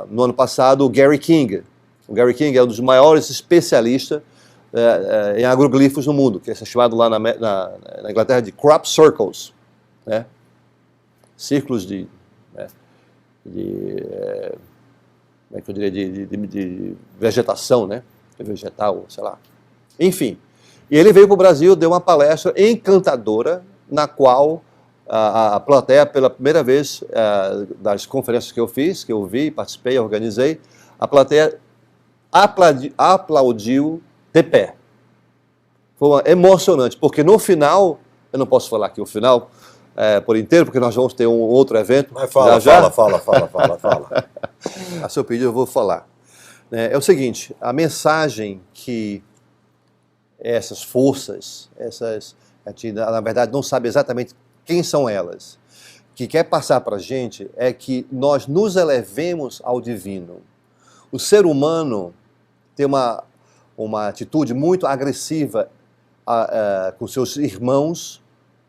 no ano passado, o Gary King. O Gary King é um dos maiores especialistas em agroglifos no mundo, que é chamado lá na Inglaterra de crop circles, né? Círculos de como é que eu diria, de vegetação, né? Vegetal, sei lá. Enfim, e ele veio para o Brasil, deu uma palestra encantadora, na qual a plateia, pela primeira vez, das conferências que eu fiz, que eu vi, participei, organizei, a plateia aplaudiu de pé. Foi emocionante, porque no final, eu não posso falar aqui o final por inteiro, porque nós vamos ter um outro evento. Mas fala. A seu pedido eu vou falar. É o seguinte, a mensagem que essas forças, a gente, na verdade, não sabe exatamente quem são elas, que quer passar para a gente é que nós nos elevemos ao divino. O ser humano tem uma atitude muito agressiva com seus irmãos,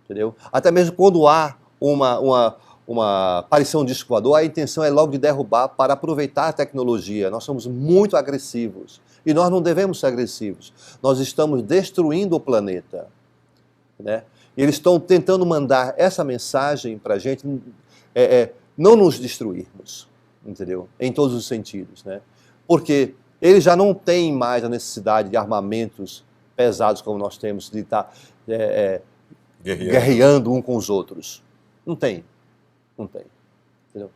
entendeu? Até mesmo quando há uma aparição de disco voador, a intenção é logo de derrubar para aproveitar a tecnologia. Nós somos muito agressivos e nós não devemos ser agressivos. Nós estamos destruindo o planeta, né? E eles estão tentando mandar essa mensagem para a gente, não nos destruirmos, entendeu? Em todos os sentidos, né? Porque eles já não têm mais a necessidade de armamentos pesados como nós temos, de estar guerreando um com os outros. Não tem. Entendeu?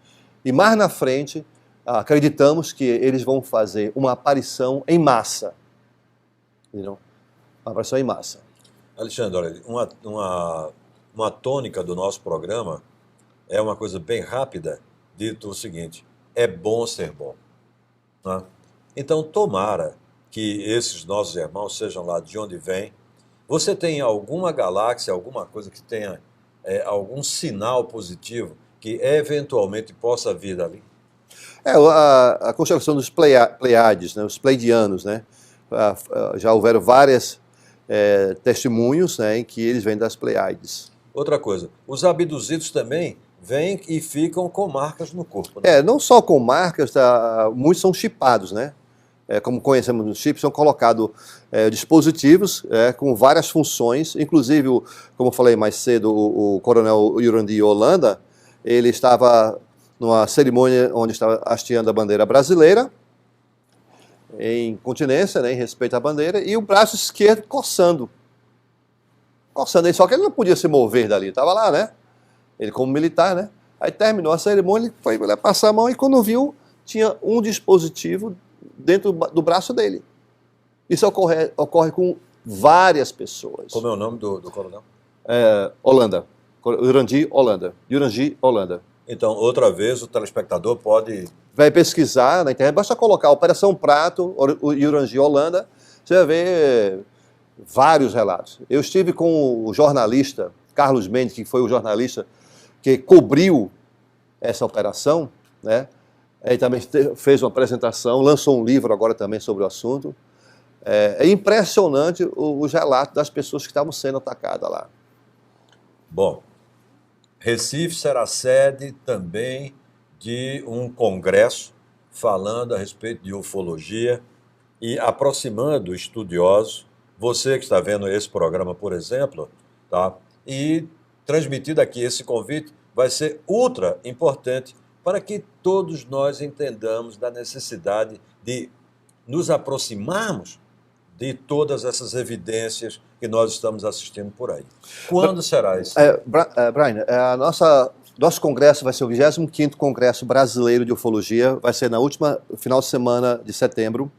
E mais na frente, acreditamos que eles vão fazer uma aparição em massa. Entendeu? Uma aparição em massa. Alexandre, olha, uma tônica do nosso programa é uma coisa bem rápida, dito o seguinte: é bom ser bom. Né? Então, tomara que esses nossos irmãos, sejam lá de onde vêm, você tem alguma galáxia, alguma coisa que tenha algum sinal positivo que eventualmente possa vir dali? A constelação dos Pleiades, né, os Pleiadianos, né, já houveram vários testemunhos, né, em que eles vêm das Pleiades. Outra coisa, os abduzidos também vêm e ficam com marcas no corpo. Né? Não só com marcas, muitos são chipados, né? Como conhecemos nos chips, são colocados dispositivos com várias funções, inclusive, como eu falei mais cedo, o coronel Yurandi Holanda, ele estava numa cerimônia onde estava hasteando a bandeira brasileira, em continência, né, em respeito à bandeira, e o braço esquerdo coçando ele, só que ele não podia se mover dali, estava lá, né? Ele como militar, né? Aí terminou a cerimônia, ele foi passar a mão e quando viu, tinha um dispositivo dentro do braço dele. Isso ocorre com várias pessoas. Como é o nome do coronel? Holanda. Yurandi Holanda. Então, outra vez, o telespectador pode... Vai pesquisar na internet, basta colocar Operação Prato, Yurandi Holanda, você vai ver vários relatos. Eu estive com o jornalista Carlos Mendes, que foi o jornalista que cobriu essa operação, né? Ele também fez uma apresentação, lançou um livro agora também sobre o assunto. É impressionante os relatos das pessoas que estavam sendo atacadas lá. Bom, Recife será sede também de um congresso falando a respeito de ufologia e aproximando estudiosos. Você que está vendo esse programa, por exemplo, tá? E transmitido aqui esse convite vai ser ultra importante para que todos nós entendamos da necessidade de nos aproximarmos de todas essas evidências que nós estamos assistindo por aí. Quando será isso? Brian, nosso congresso vai ser o 25º Congresso Brasileiro de Ufologia, vai ser na última final de semana de setembro.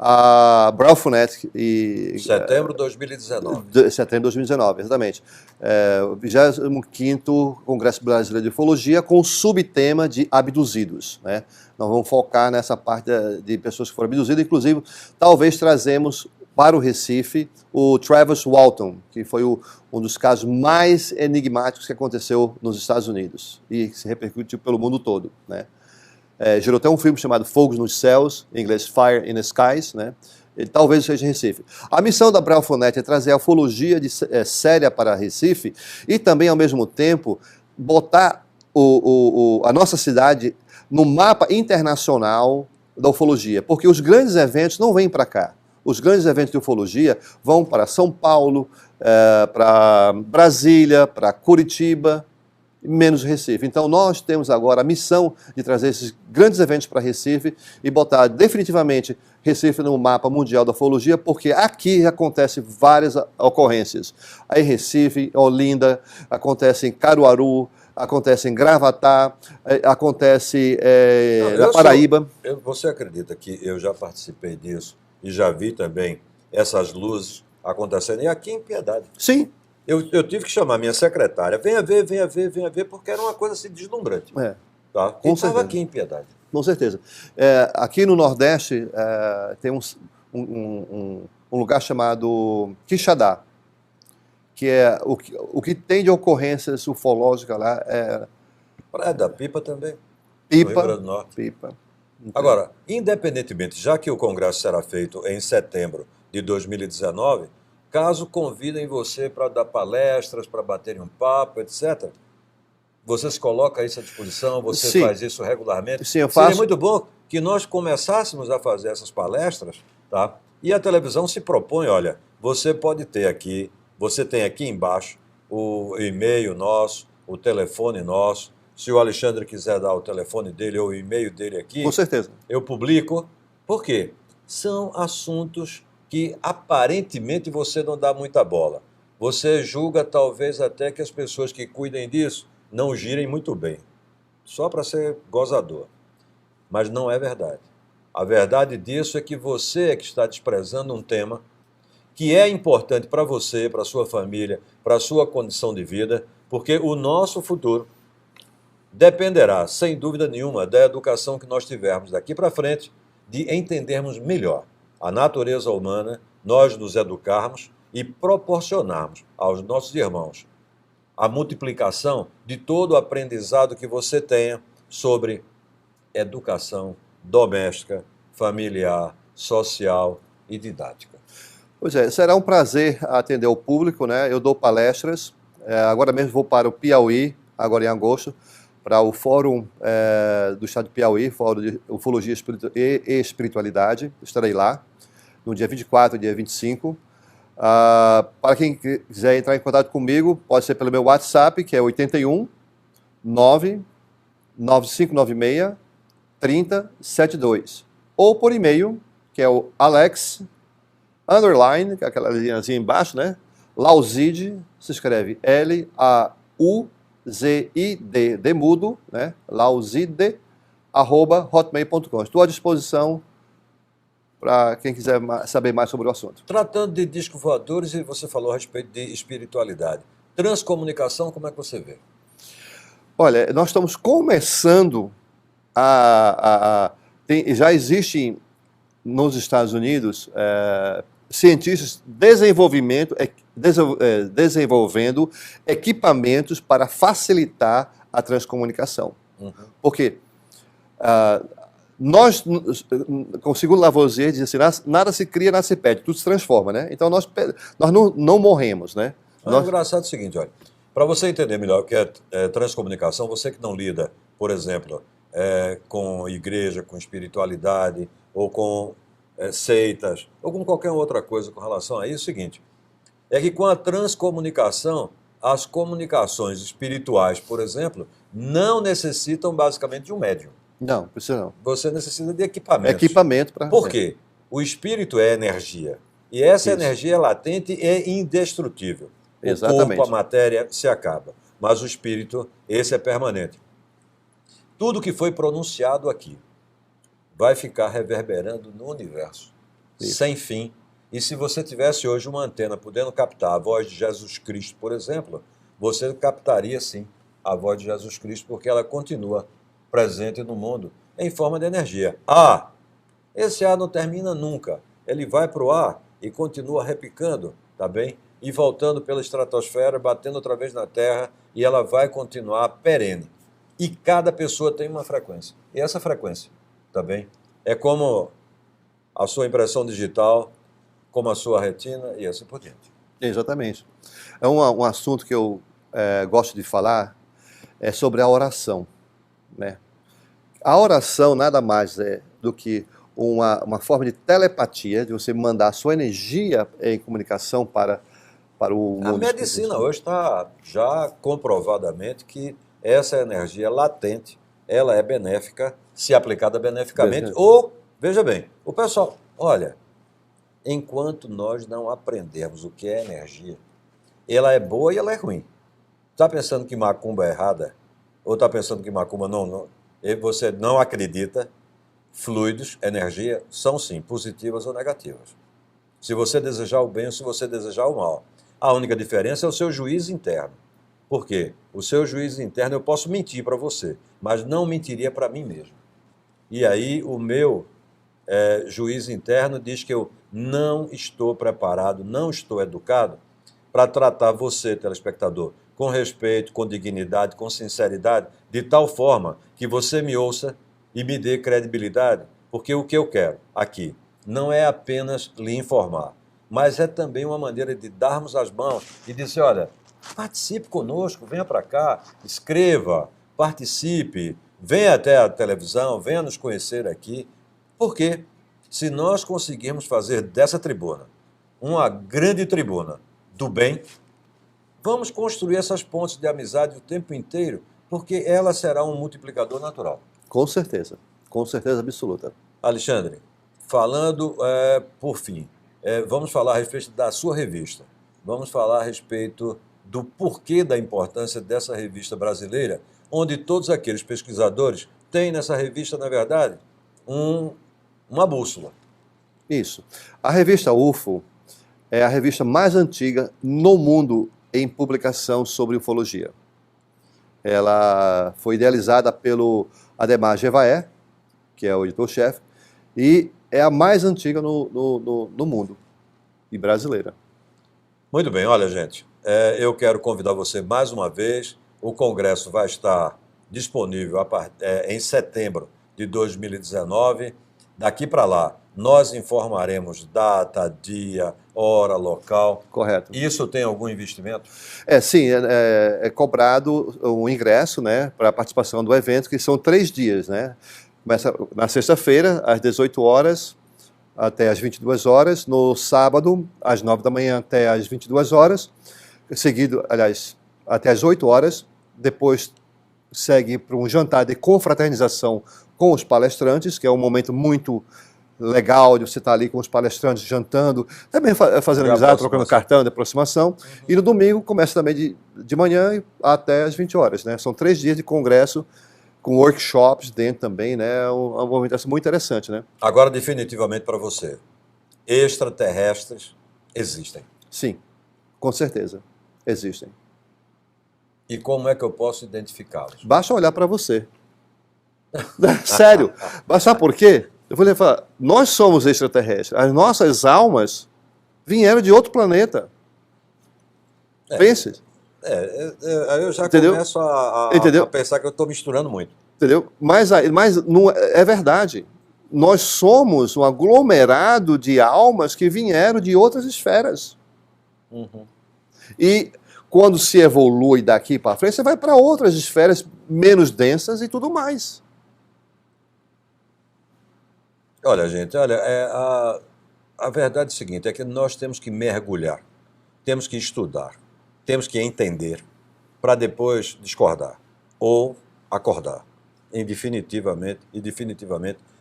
A Braufonet e... Setembro de 2019. Setembro de 2019, exatamente. O 25º Congresso Brasileiro de Ufologia com o subtema de abduzidos, né? Nós vamos focar nessa parte de pessoas que foram abduzidas, inclusive talvez trazemos para o Recife o Travis Walton, que foi um dos casos mais enigmáticos que aconteceu nos Estados Unidos e se repercutiu pelo mundo todo, né? Gerou até um filme chamado Fogos nos Céus, em inglês Fire in the Skies, né? Ele talvez seja em Recife. A missão da Braufonet é trazer a ufologia séria para Recife e também, ao mesmo tempo, botar a nossa cidade no mapa internacional da ufologia, porque os grandes eventos não vêm para cá. Os grandes eventos de ufologia vão para São Paulo, para Brasília, para Curitiba, menos Recife. Então nós temos agora a missão de trazer esses grandes eventos para Recife e botar definitivamente Recife no mapa mundial da ufologia, porque aqui acontecem várias ocorrências. Aí Recife, Olinda, acontece em Caruaru, acontece em Gravatá, acontece na Paraíba. Você acredita que eu já participei disso e já vi também essas luzes acontecendo, e aqui em Piedade? Sim. Eu tive que chamar minha secretária, venha ver, porque era uma coisa assim deslumbrante. Tá? Com estava certeza. aqui em Piedade. Com certeza. Aqui no Nordeste tem um lugar chamado Quixadá, que é o que tem de ocorrências ufológicas lá. Praia da Pipa também. Pipa. No Rio Grande do Norte. Pipa. Agora, independentemente, já que o congresso será feito em setembro de 2019, caso convidem você para dar palestras, para baterem um papo, etc., você se coloca isso à disposição, você Sim. faz isso regularmente? Sim, eu faço. Seria muito bom que nós começássemos a fazer essas palestras, tá? E a televisão se propõe, olha, você pode ter aqui, você tem aqui embaixo o e-mail nosso, o telefone nosso. Se o Alexandre quiser dar o telefone dele ou o e-mail dele aqui, Com certeza. eu publico. Por quê? São assuntos que aparentemente você não dá muita bola. Você julga talvez até que as pessoas que cuidem disso não girem muito bem, só para ser gozador. Mas não é verdade. A verdade disso é que você é que está desprezando um tema que é importante para você, para a sua família, para a sua condição de vida, porque o nosso futuro dependerá, sem dúvida nenhuma, da educação que nós tivermos daqui para frente, de entendermos melhor a natureza humana, nós nos educarmos e proporcionarmos aos nossos irmãos a multiplicação de todo o aprendizado que você tenha sobre educação doméstica, familiar, social e didática. Pois é, será um prazer atender o público, né? Eu dou palestras, agora mesmo vou para o Piauí, agora em agosto, para o Fórum do Estado de Piauí, Fórum de Ufologia e Espiritualidade, estarei lá, no dia 24 e dia 25. Para quem quiser entrar em contato comigo, pode ser pelo meu WhatsApp, que é 81 99596 3072, ou por e-mail, que é o Alex, _ que é aquela linhazinha embaixo, né? Lauzide, se escreve Lauzid, de mudo, né? Lauzide, @hotmail.com. Estou à disposição para quem quiser saber mais sobre o assunto. Tratando de discos voadores, e você falou a respeito de espiritualidade. Transcomunicação, como é que você vê? Olha, nós estamos começando já existem nos Estados Unidos cientistas desenvolvendo equipamentos para facilitar a transcomunicação. Porque nós, segundo Lavoisier, diz assim, nada se cria, nada se perde, tudo se transforma, né? Então nós não morremos, né? O engraçado é o seguinte, olha, para você entender melhor o que é transcomunicação, você que não lida, por exemplo, com igreja, com espiritualidade, ou com seitas, ou com qualquer outra coisa com relação a isso, é o seguinte, é que com a transcomunicação, as comunicações espirituais, por exemplo, não necessitam basicamente de um médium. Não, precisa não. Você necessita de equipamentos. Equipamento para... Por quê? O espírito é energia. E essa energia é latente e é indestrutível. Exatamente. O corpo, a matéria, se acaba. Mas o espírito, esse é permanente. Tudo que foi pronunciado aqui vai ficar reverberando no universo, sem fim. E se você tivesse hoje uma antena podendo captar a voz de Jesus Cristo, por exemplo, você captaria, sim, a voz de Jesus Cristo, porque ela continua presente no mundo em forma de energia. Esse ar não termina nunca. Ele vai para o ar e continua repicando, tá bem? E voltando pela estratosfera, batendo outra vez na Terra, e ela vai continuar perene. E cada pessoa tem uma frequência. E essa frequência, tá bem? É como a sua impressão digital, como a sua retina e assim por diante. Exatamente. É um assunto que eu gosto de falar, é sobre a oração, né? A oração nada mais é do que uma forma de telepatia, de você mandar a sua energia em comunicação para o mundo. A medicina hoje está já comprovadamente que essa energia latente, ela é benéfica, se aplicada beneficamente. Ou, veja bem, o pessoal, olha, enquanto nós não aprendermos o que é energia, ela é boa e ela é ruim. Está pensando que macumba é errada? Ou está pensando que macumba não, você não acredita? Fluidos, energia, são sim positivas ou negativas. Se você desejar o bem ou se você desejar o mal. A única diferença é o seu juízo interno. Por quê? O seu juízo interno eu posso mentir para você, mas não mentiria para mim mesmo. E aí o meu juízo interno diz que eu não estou preparado, não estou educado para tratar você, telespectador, com respeito, com dignidade, com sinceridade, de tal forma que você me ouça e me dê credibilidade, porque o que eu quero aqui não é apenas lhe informar, mas é também uma maneira de darmos as mãos e dizer, olha, participe conosco, venha para cá, escreva, participe, venha até a televisão, venha nos conhecer aqui, porque se nós conseguirmos fazer dessa tribuna uma grande tribuna do bem, vamos construir essas pontes de amizade o tempo inteiro, porque ela será um multiplicador natural. Com certeza absoluta. Alexandre, falando por fim, vamos falar a respeito da sua revista, vamos falar a respeito do porquê da importância dessa revista brasileira, onde todos aqueles pesquisadores têm nessa revista, na verdade, uma bússola. Isso. A revista UFO é a revista mais antiga no mundo em publicação sobre ufologia. Ela foi idealizada pelo Ademar Jevaé, que é o editor-chefe, e é a mais antiga no mundo, e brasileira. Muito bem, olha, gente, eu quero convidar você mais uma vez. O congresso vai estar disponível em setembro de 2019. Daqui para lá, nós informaremos data, dia, hora, local. Correto. Isso tem algum investimento? Sim, é cobrado um ingresso, né, para a participação do evento, que são 3 dias, né? Começa na sexta-feira, às 18 horas, até às 22 horas. No sábado, às 9 da manhã até às 22 horas. Seguido, aliás, até às 8 horas. Depois segue para um jantar de confraternização com os palestrantes, que é um momento muito legal de você estar ali com os palestrantes jantando, também fazendo amizade, trocando cartão de aproximação. E no domingo começa também de manhã até às 20 horas. Né? São 3 dias de congresso, com workshops dentro também, né? Uma movimentação muito interessante, né? Agora, definitivamente para você, extraterrestres existem? Sim, com certeza, existem. E como é que eu posso identificá-los? Basta olhar para você. Sério, sabe por quê? Eu vou lhe falar, nós somos extraterrestres, as nossas almas vieram de outro planeta. Pense. Eu já começo a pensar que eu estou misturando muito. Entendeu? Mas não, é verdade. Nós somos um aglomerado de almas que vieram de outras esferas. Uhum. E quando se evolui daqui para frente, você vai para outras esferas menos densas e tudo mais. Olha, gente, a verdade é o seguinte, é que nós temos que mergulhar, temos que estudar, temos que entender, para depois discordar ou acordar. E definitivamente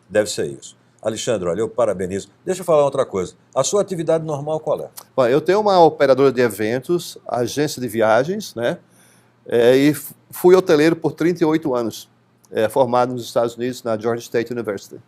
deve ser isso. Alexandre, olha, eu parabenizo. Deixa eu falar outra coisa. A sua atividade normal qual é? Bom, eu tenho uma operadora de eventos, agência de viagens, né? E fui hoteleiro por 38 anos, formado nos Estados Unidos, na Georgia State University.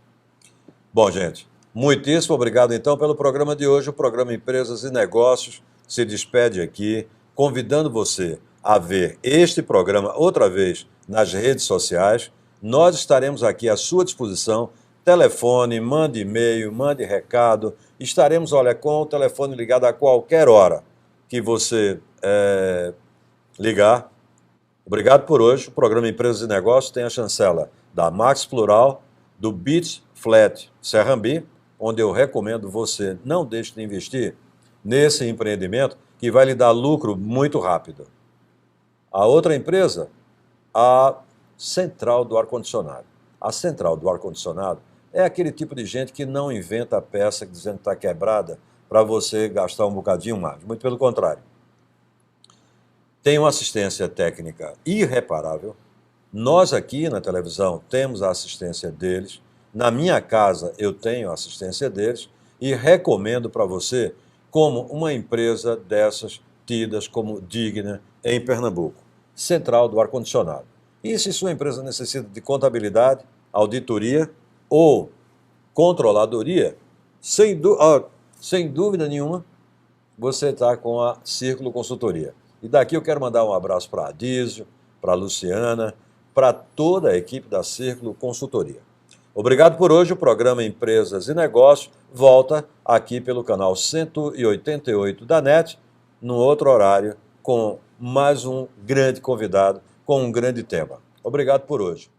Bom, gente, muitíssimo obrigado, então, pelo programa de hoje. O programa Empresas e Negócios se despede aqui, convidando você a ver este programa outra vez nas redes sociais. Nós estaremos aqui à sua disposição. Telefone, mande e-mail, mande recado. Estaremos, olha, com o telefone ligado a qualquer hora que você ligar. Obrigado por hoje. O programa Empresas e Negócios tem a chancela da Max Plural, do Beach Flat Serrambi, onde eu recomendo você não deixe de investir nesse empreendimento que vai lhe dar lucro muito rápido. A outra empresa, a central do ar-condicionado. A central do ar-condicionado é aquele tipo de gente que não inventa a peça dizendo que está quebrada para você gastar um bocadinho mais. Muito pelo contrário. Tem uma assistência técnica irreparável. Nós aqui na televisão temos a assistência deles. Na minha casa eu tenho a assistência deles e recomendo para você como uma empresa dessas tidas como digna em Pernambuco. Central do ar-condicionado. E se sua empresa necessita de contabilidade, auditoria ou controladoria, sem dúvida nenhuma, você está com a Círculo Consultoria. E daqui eu quero mandar um abraço para a Adísio, para a Luciana, para toda a equipe da Círculo Consultoria. Obrigado por hoje. O programa Empresas e Negócios volta aqui pelo canal 188 da NET, num outro horário, com mais um grande convidado, com um grande tema. Obrigado por hoje.